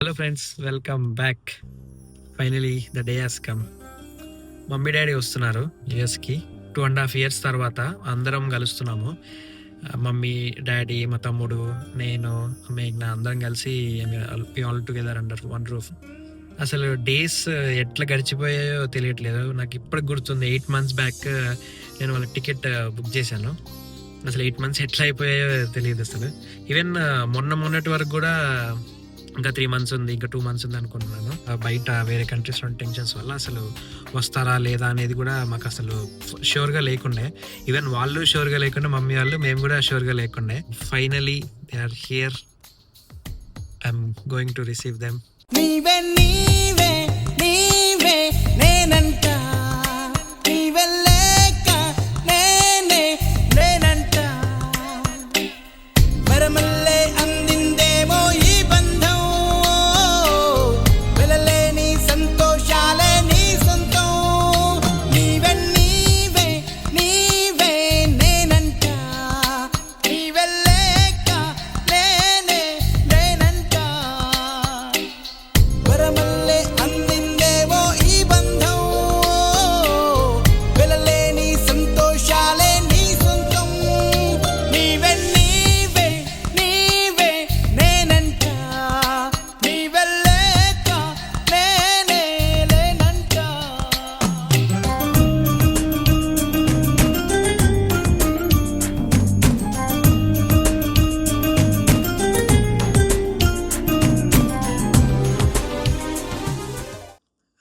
Hello friends, welcome back. Finally the day has come. Mummy daddy వస్తున్నారు యూఎస్కి. 2.5 years తర్వాత అందరం కలుస్తున్నాము. Mummy, daddy, మా తమ్ముడు, నేను, మేఘ్నా అందరం కలిసి all together under one roof. అసలు డేస్ ఎట్లా గడిచిపోయాయో తెలియట్లేదు. నాకు ఇప్పటికి గుర్తుంది, 8 months బ్యాక్ నేను వాళ్ళ టికెట్ బుక్ చేశాను. అసలు 8 months ఎట్లా అయిపోయాయో తెలియదు అసలు. ఈవెన్ మొన్నటి వరకు కూడా ఇంకా 3 months ఉంది, ఇంకా 2 months ఉంది అనుకుంటున్నాను. బయట వేరే కంట్రీస్లో టెన్షన్స్ వల్ల అసలు వస్తారా లేదా అనేది కూడా మాకు అసలు షూర్గా లేకుండే. ఈవెన్ వాళ్ళు షూర్గా లేకుండా, మమ్మీ వాళ్ళు, మేము కూడా షూర్గా లేకుండే. Finally they are here. I'm going to receive them. నీవే నీవే నీవే నేనంట, నీవే లేక నేనే నేనంట. వరమల్లే అందిందేమో ఈ బంధం, వెలలేని సంతోషాలే నీ సొంతం. నీవే నీవే నీవే నేనంట, నీవే లేక నేనే నేనంట. వరమల్లే అందిందేవో ఈ బంధం, వెలలేని సంతోషాలే నీ సొంతం. నీవే నీవే నీవే నేనంట, నీవే లేక నేనే లేనంట.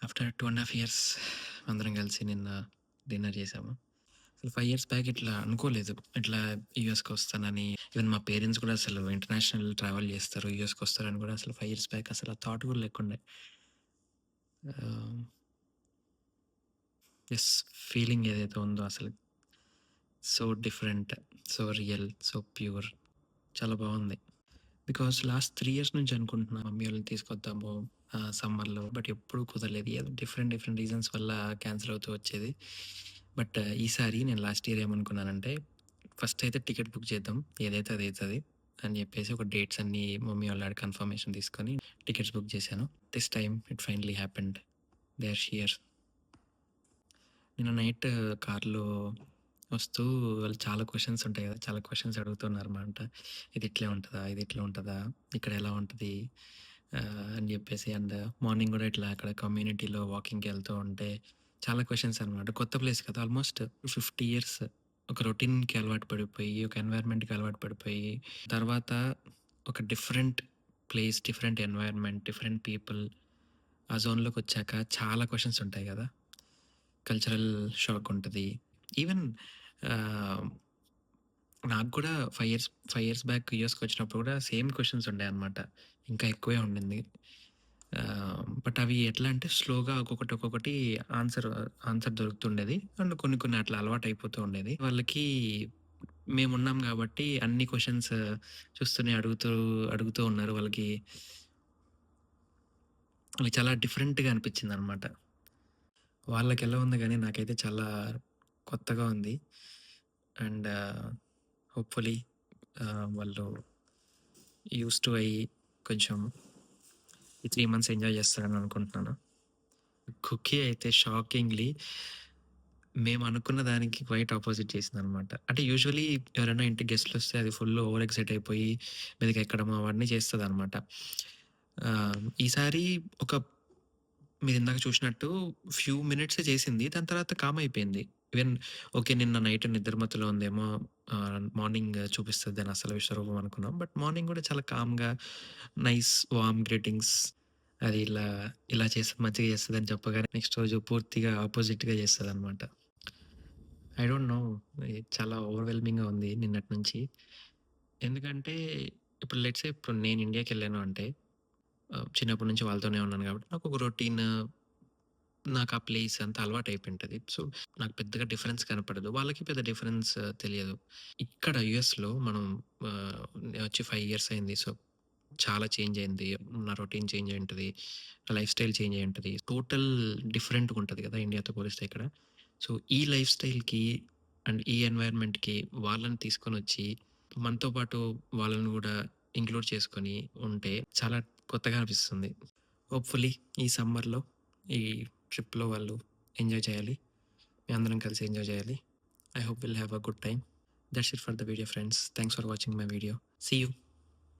ఆఫ్టర్ 2.5 years అందరం కలిసి నిన్న డిన్నర్ చేసాము. అసలు 5 years బ్యాక్ ఇట్లా అనుకోలేదు, ఇట్లా యూఎస్కి వస్తానని. ఈవెన్ మా పేరెంట్స్ కూడా అసలు ఇంటర్నేషనల్ ట్రావెల్ చేస్తారు, యూఎస్కి వస్తారని కూడా అసలు 5 years బ్యాక్ అసలు ఆ థాట్ కూడా లేకుండే. ఎస్, ఫీలింగ్ ఏదైతే ఉందో అసలు so different, so real, so pure, చాలా బాగుంది. బికాస్ లాస్ట్ 3 years నుంచి అనుకుంటున్నా మమ్మీ వాళ్ళని తీసుకొద్దాము సమ్మర్లో, బట్ ఎప్పుడూ కుదరలేదు. ఏదో డిఫరెంట్ రీజన్స్ వల్ల క్యాన్సిల్ అవుతూ వచ్చేది. బట్ ఈసారి నేను లాస్ట్ ఇయర్ ఏమనుకున్నానంటే, ఫస్ట్ అయితే టికెట్ బుక్ చేద్దాం, ఏదైతే అది అవుతుంది అని చెప్పేసి ఒక డేట్స్ అన్నీ మమ్మీ వాళ్ళ కన్ఫర్మేషన్ తీసుకొని టికెట్స్ బుక్ చేశాను. This time it finally happened. They are here. నిన్న నైట్ కార్లో వస్తూ వాళ్ళు చాలా క్వశ్చన్స్ ఉంటాయి కదా, చాలా క్వశ్చన్స్ అడుగుతున్నారు అన్నమాట. ఇది ఇట్లే ఉంటుందా, ఇది ఇట్లా ఉంటుందా, ఇక్కడ ఎలా ఉంటుంది అని చెప్పేసి. అండ్ మార్నింగ్ కూడా ఇట్లా అక్కడ కమ్యూనిటీలో వాకింగ్కి వెళ్తూ ఉంటే చాలా క్వశ్చన్స్ అనమాట. కొత్త ప్లేస్ కదా, ఆల్మోస్ట్ 50 years ఒక రొటీన్కి అలవాటు పడిపోయి, ఒక ఎన్వైర్న్మెంట్కి అలవాటు పడిపోయి, తర్వాత ఒక different place, different environment, different people, ఆ జోన్లోకి వచ్చాక చాలా క్వశ్చన్స్ ఉంటాయి కదా. కల్చరల్ షాక్ ఉంటుంది. ఈవెన్ నాకు కూడా 5 years బ్యాక్ యూఎస్కి వచ్చినప్పుడు కూడా సేమ్ క్వశ్చన్స్ ఉండే అనమాట, ఇంకా ఎక్కువే ఉండింది. బట్ అవి ఎట్లా అంటే స్లోగా ఒక్కొక్కటి ఆన్సర్ దొరుకుతుండేది. అండ్ కొన్ని అట్లా అలవాటు అయిపోతూ ఉండేది వాళ్ళకి. మేమున్నాం కాబట్టి అన్ని క్వశ్చన్స్ చూస్తూనే అడుగుతూ ఉన్నారు. వాళ్ళకి చాలా డిఫరెంట్గా అనిపించింది అనమాట. వాళ్ళకి ఎలా ఉంది కానీ నాకైతే చాలా కొత్తగా ఉంది. అండ్ హోప్ఫుల్లీ వాళ్ళు యూస్ టు అయ్యి కొంచెం ఈ 3 months ఎంజాయ్ చేస్తారని అనుకుంటున్నాను. కుకీ అయితే షాకింగ్లీ మేము అనుకున్న దానికి క్వైట్ ఆపోజిట్ చేసిందనమాట. అంటే యూజువలీ ఎవరైనా ఇంటికి గెస్ట్లు వస్తే అది ఫుల్ ఓవర్ ఎక్సైట్ అయిపోయి మీదకి ఎక్కడం అవన్నీ చేస్తుందనమాట. ఈసారి మీరు ఇందాక చూసినట్టు ఫ్యూ మినిట్సే చేసింది, దాని తర్వాత కామ్ అయిపోయింది. ఈవెన్ ఓకే, నిన్న నైట్ నిద్రమత్తులో ఉందేమో, మార్నింగ్ చూపిస్తుంది అని అసలు విశ్వరూపం అనుకున్నాం. బట్ మార్నింగ్ కూడా చాలా కామ్గా నైస్ వార్మ్ గ్రీటింగ్స్, అది ఇలా చేస్తుంది, మంచిగా చేస్తుంది అని చెప్పగానే నెక్స్ట్ రోజు పూర్తిగా ఆపోజిట్గా చేస్తుంది అనమాట. ఐ డోంట్ నో, చాలా ఓవర్వెల్మింగ్గా ఉంది నిన్నటి నుంచి. ఎందుకంటే ఇప్పుడు లెట్సే ఇప్పుడు నేను ఇండియాకి వెళ్ళాను అంటే చిన్నప్పటి నుంచి వాళ్ళతోనే ఉన్నాను కాబట్టి నాకు ఒక రొటీన్, నాకు ఆ ప్లేస్ అంతా అలవాటు అయిపోయింటది. సో నాకు పెద్దగా డిఫరెన్స్ కనపడదు, వాళ్ళకి పెద్ద డిఫరెన్స్ తెలియదు. ఇక్కడ యుఎస్లో మనం నేను వచ్చి 5 years అయింది. సో చాలా చేంజ్ అయింది, నా రొటీన్ చేంజ్ అయి ఉంటుంది, నా లైఫ్ స్టైల్ చేంజ్ అయి ఉంటుంది. టోటల్ డిఫరెంట్గా ఉంటుంది కదా ఇండియాతో పోలిస్తే ఇక్కడ. సో ఈ లైఫ్ స్టైల్కి అండ్ ఈ ఎన్వైర్న్మెంట్కి వాళ్ళని తీసుకొని వచ్చి మనతో పాటు వాళ్ళని కూడా ఇంక్లూడ్ చేసుకొని ఉంటే చాలా కొత్తగా అనిపిస్తుంది. హోప్‌ఫుల్లీ ఈ సమ్మర్‌లో ఈ ట్రిప్‌లో వాళ్ళు ఎంజాయ్ చేయాలి. మేమందరం కలిసి ఎంజాయ్ చేయాలి. I hope will have a good time. That's it for the video friends. Thanks for watching my video. See you.